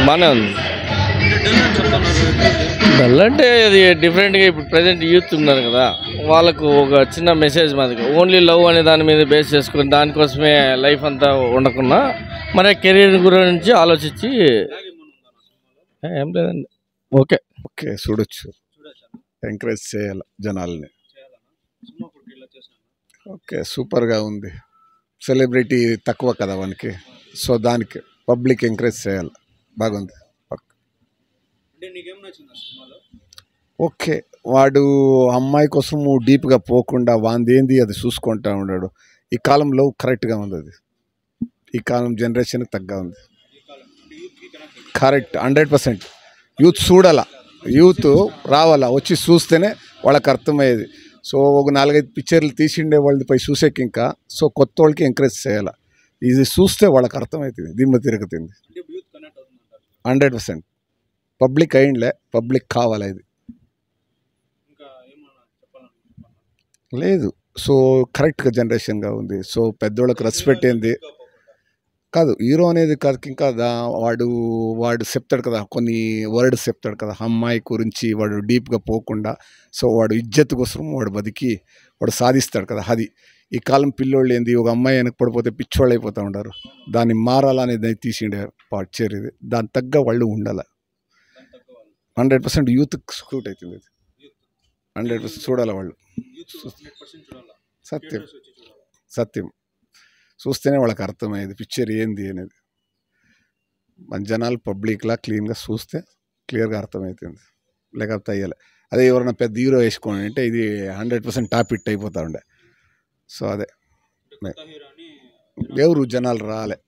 బాగానే ఉంది. డల్ అంటే అది డిఫరెంట్గా ఇప్పుడు ప్రజెంట్ యూత్ ఉన్నారు కదా, వాళ్ళకు ఒక చిన్న మెసేజ్ మాది ఓన్లీ లవ్ అనే దాని మీద బేస్ చేసుకుని దానికోసమే లైఫ్ అంతా ఉండకుండా మన కెరీర్ గురించి ఆలోచించి ఏం లేదండి. ఓకే ఓకే చూడొచ్చు, ఎంకరేజ్ చేయాలి జనాల్ని. ఓకే సూపర్గా ఉంది. సెలబ్రిటీ తక్కువ కదా వానికి, సో దానికి పబ్లిక్ ఎంకరేజ్ చేయాలి. బాగుంది. ఓకే వాడు అమ్మాయి కోసం డీప్గా పోకుండా వాందేంది అది చూసుకుంటా ఉన్నాడు. ఈ కాలంలో కరెక్ట్గా ఉంది అది, ఈ కాలం జనరేషన్ తగ్గ ఉంది. కరెక్ట్ 100%. యూత్ చూడాలా, యూత్ రావాలా, వచ్చి చూస్తేనే వాళ్ళకి అర్థమయ్యేది. సో ఒక 4-5 పిక్చర్లు తీసిండే వాళ్ళపై చూసేకి ఇంకా, సో కొత్త వాళ్ళకి ఎంకరేజ్ చేయాలి. ఇది చూస్తే వాళ్ళకి అర్థమవుతుంది, దిమ్మ తిరుగుతుంది. 100% పబ్లిక్ అయిండ్లే, పబ్లిక్ కావాలా ఇది లేదు. సో కరెక్ట్గా జనరేషన్గా ఉంది. సో పెద్దోళ్ళకి రెస్పెక్ట్ ఏంది కాదు, హీరో అనేది కాదు ఇంకా వాడు వాడు చెప్తాడు కదా, కొన్ని వర్డ్స్ చెప్తాడు కదా అమ్మాయి గురించి, వాడు డీప్గా పోకుండా. సో వాడు ఇజ్జత్ కోసం వాడు బతికి వాడు సాధిస్తాడు కదా. అది ఈ కాలం పిల్లోళ్ళు ఏంది, ఒక అమ్మాయి వెనక పడిపోతే పిచ్చోళ్ళు అయిపోతూ ఉంటారు. దాన్ని మారాలనేది తీసిండే పార్చర్ ఇది, దాని తగ్గ వాళ్ళు ఉండాలి. 100% యూత్ స్క్రూట్ అవుతుంది ఇది, 100% చూడాలి వాళ్ళు. సత్యం సత్యం చూస్తేనే వాళ్ళకి అర్థమయ్యేది పిక్చర్ ఏంది అనేది. మన జనాలు పబ్లిక్లా క్లీన్గా చూస్తే క్లియర్గా అర్థమవుతుంది, లేకపోతే అయ్యాలి. అదే ఎవరైనా పెద్ద హీరో వేసుకోండి అంటే ఇది 100% టాప్ హిట్ అయిపోతూ ఉండే. సో అదే ఎవరు జనాలు రాలే,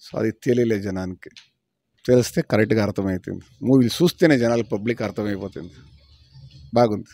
సో అది తెలియలే జనానికి. తెలిస్తే కరెక్ట్గా అర్థమవుతుంది. మూవీలు చూస్తేనే జనాలు పబ్లిక్ అర్థమైపోతుంది. బాగుంది.